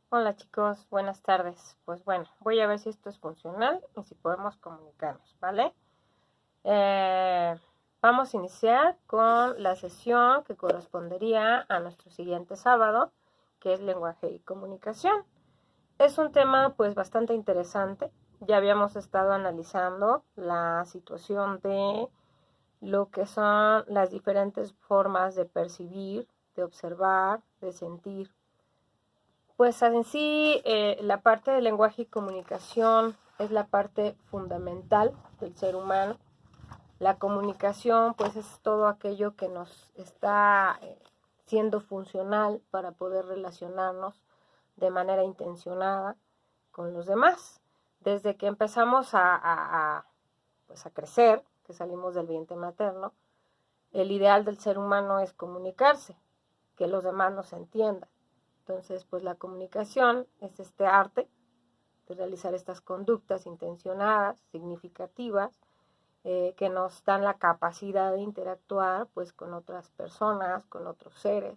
Hola chicos, buenas tardes. Pues bueno, voy a ver si esto es funcional y si podemos comunicarnos, ¿vale? Vamos a iniciar con la sesión que correspondería a nuestro siguiente sábado, que es lenguaje y comunicación. Es un tema pues bastante interesante. Ya habíamos estado analizando la situación de lo que son las diferentes formas de percibir, de observar, de sentir. Pues en sí, la parte del lenguaje y comunicación es la parte fundamental del ser humano. La comunicación, pues es todo aquello que nos está siendo funcional para poder relacionarnos de manera intencionada con los demás. Desde que empezamos pues a crecer, que salimos del vientre materno, el ideal del ser humano es comunicarse, que los demás nos entiendan. Entonces, pues la comunicación es este arte de realizar estas conductas intencionadas, significativas, que nos dan la capacidad de interactuar pues con otras personas, con otros seres.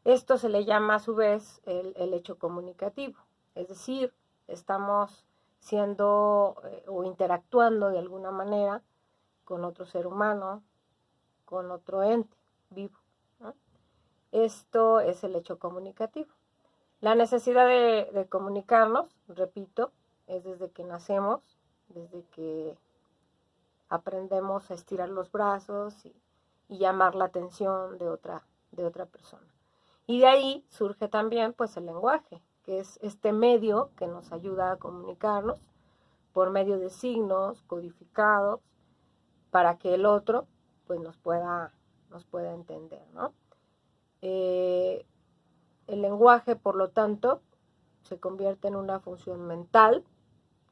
Esto se le llama a su vez el hecho comunicativo, es decir, estamos siendo o interactuando de alguna manera con otro ser humano, con otro ente vivo, ¿no? Esto es el hecho comunicativo. La necesidad de comunicarnos, repito, es desde que nacemos, desde que aprendemos a estirar los brazos y llamar la atención de otra persona. Y de ahí surge también pues el lenguaje, que es este medio que nos ayuda a comunicarnos por medio de signos codificados para que el otro pues nos pueda entender, ¿no? El lenguaje, por lo tanto, se convierte en una función mental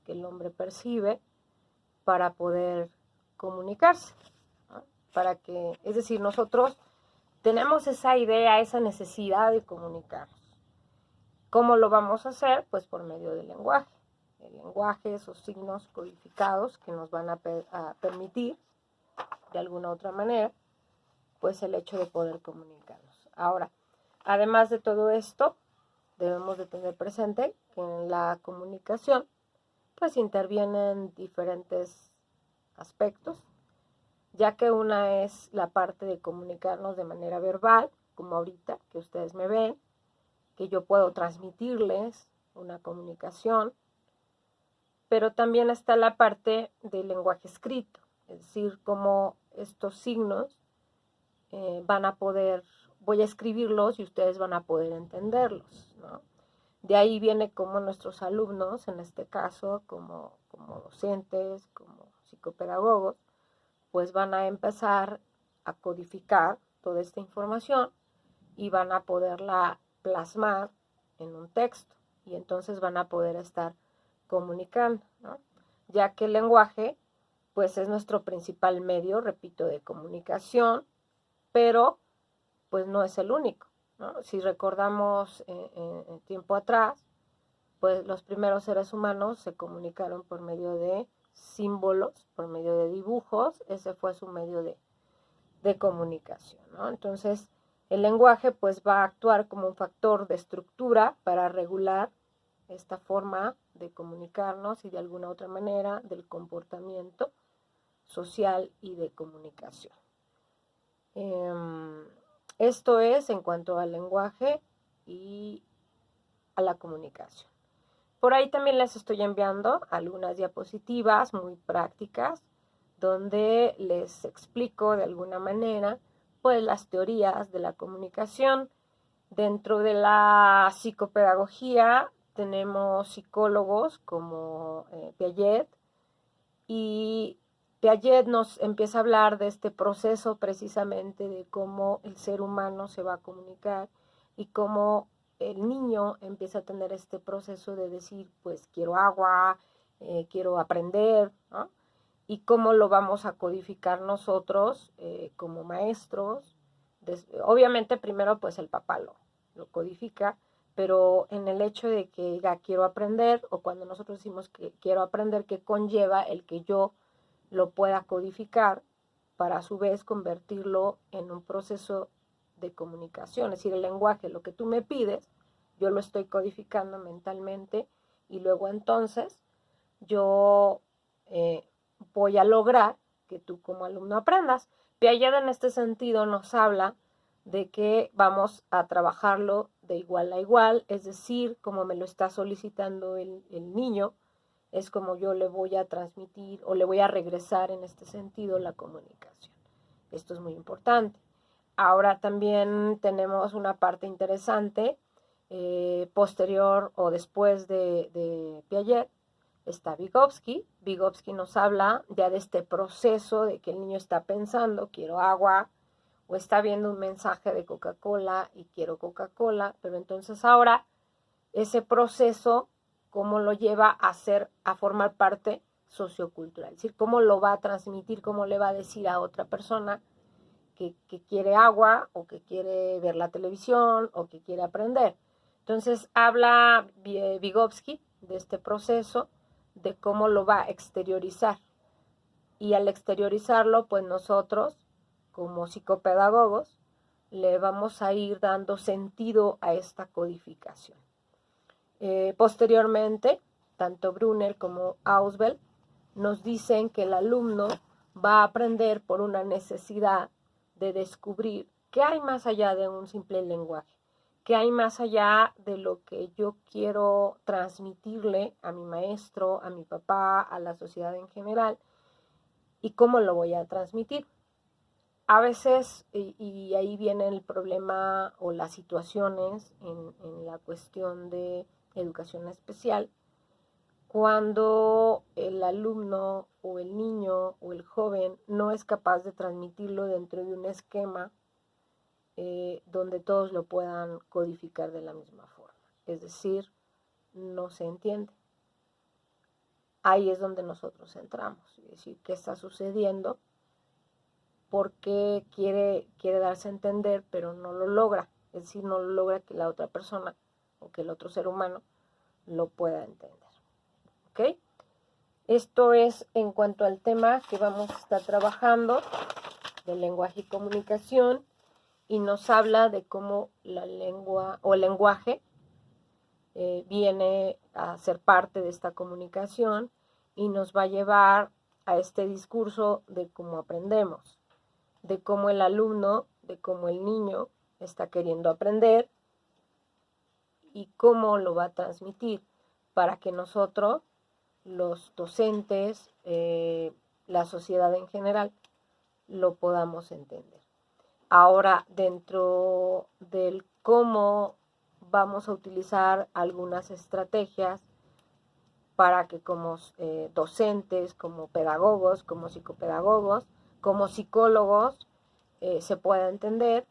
que el hombre percibe para poder comunicarse, ¿no? Es decir, nosotros tenemos esa idea, esa necesidad de comunicarnos. ¿Cómo lo vamos a hacer? Pues por medio del lenguaje. El lenguaje, esos signos codificados que nos van a permitir, de alguna otra manera, pues el hecho de poder comunicarnos. Ahora, además de todo esto, debemos de tener presente que en la comunicación pues intervienen diferentes aspectos, ya que una es la parte de comunicarnos de manera verbal, como ahorita que ustedes me ven, que yo puedo transmitirles una comunicación, pero también está la parte del lenguaje escrito, es decir, cómo estos signos van a poder, voy a escribirlos y ustedes van a poder entenderlos, ¿no? De ahí viene como nuestros alumnos, en este caso, como docentes, como psicopedagogos, pues van a empezar a codificar toda esta información y van a poderla plasmar en un texto y entonces van a poder estar comunicando, ¿no? Ya que el lenguaje pues es nuestro principal medio, repito, de comunicación, pero pues no es el único, ¿no? Si recordamos tiempo atrás, pues los primeros seres humanos se comunicaron por medio de símbolos, por medio de dibujos, ese fue su medio de comunicación, ¿no? Entonces, el lenguaje pues va a actuar como un factor de estructura para regular esta forma de comunicarnos y de alguna otra manera del comportamiento social y de comunicación. Esto es en cuanto al lenguaje y a la comunicación. Por ahí también les estoy enviando algunas diapositivas muy prácticas donde les explico de alguna manera pues las teorías de la comunicación. Dentro de la psicopedagogía tenemos psicólogos como Piaget, y Piaget nos empieza a hablar de este proceso precisamente de cómo el ser humano se va a comunicar y cómo el niño empieza a tener este proceso de decir, pues quiero agua, quiero aprender, ¿no? Y cómo lo vamos a codificar nosotros como maestros. Obviamente primero pues el papá lo codifica, pero en el hecho de que diga quiero aprender, o cuando nosotros decimos que quiero aprender, que conlleva el que yo lo pueda codificar para a su vez convertirlo en un proceso de comunicación, es decir, el lenguaje, lo que tú me pides, yo lo estoy codificando mentalmente y luego entonces yo voy a lograr que tú como alumno aprendas. Piaget en este sentido nos habla de que vamos a trabajarlo de igual a igual, es decir, como me lo está solicitando el niño, es como yo le voy a transmitir o le voy a regresar en este sentido la comunicación. Esto es muy importante. Ahora también tenemos una parte interesante, posterior o después de Piaget, está Vygotsky. Vygotsky nos habla ya de este proceso de que el niño está pensando, quiero agua, o está viendo un mensaje de Coca-Cola y quiero Coca-Cola, pero entonces ahora ese proceso, cómo lo lleva a formar parte sociocultural, es decir, cómo lo va a transmitir, cómo le va a decir a otra persona que quiere agua o que quiere ver la televisión o que quiere aprender. Entonces habla Vygotsky de este proceso, de cómo lo va a exteriorizar. Y al exteriorizarlo, pues nosotros, como psicopedagogos, le vamos a ir dando sentido a esta codificación. Posteriormente, tanto Brunner como Ausubel nos dicen que el alumno va a aprender por una necesidad de descubrir qué hay más allá de un simple lenguaje, qué hay más allá de lo que yo quiero transmitirle a mi maestro, a mi papá, a la sociedad en general, y cómo lo voy a transmitir. A veces, y ahí viene el problema o las situaciones en la cuestión de educación especial, cuando el alumno o el niño o el joven no es capaz de transmitirlo dentro de un esquema donde todos lo puedan codificar de la misma forma. Es decir, no se entiende. Ahí es donde nosotros entramos. Es decir, ¿qué está sucediendo? Porque quiere darse a entender, pero no lo logra. Es decir, no lo logra que la otra persona o que el otro ser humano lo pueda entender. ¿Ok? Esto es en cuanto al tema que vamos a estar trabajando de lenguaje y comunicación, y nos habla de cómo la lengua o el lenguaje viene a ser parte de esta comunicación y nos va a llevar a este discurso de cómo aprendemos, de cómo el alumno, de cómo el niño está queriendo aprender y cómo lo va a transmitir para que nosotros, los docentes, la sociedad en general, lo podamos entender. Ahora, dentro del cómo vamos a utilizar algunas estrategias para que como docentes, como pedagogos, como psicopedagogos, como psicólogos, se pueda entender.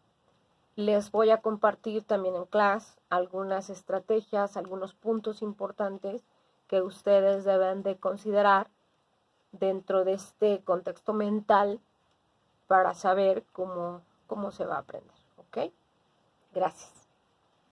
Les voy a compartir también en clase algunas estrategias, algunos puntos importantes que ustedes deben de considerar dentro de este contexto mental para saber cómo se va a aprender. ¿Ok? Gracias.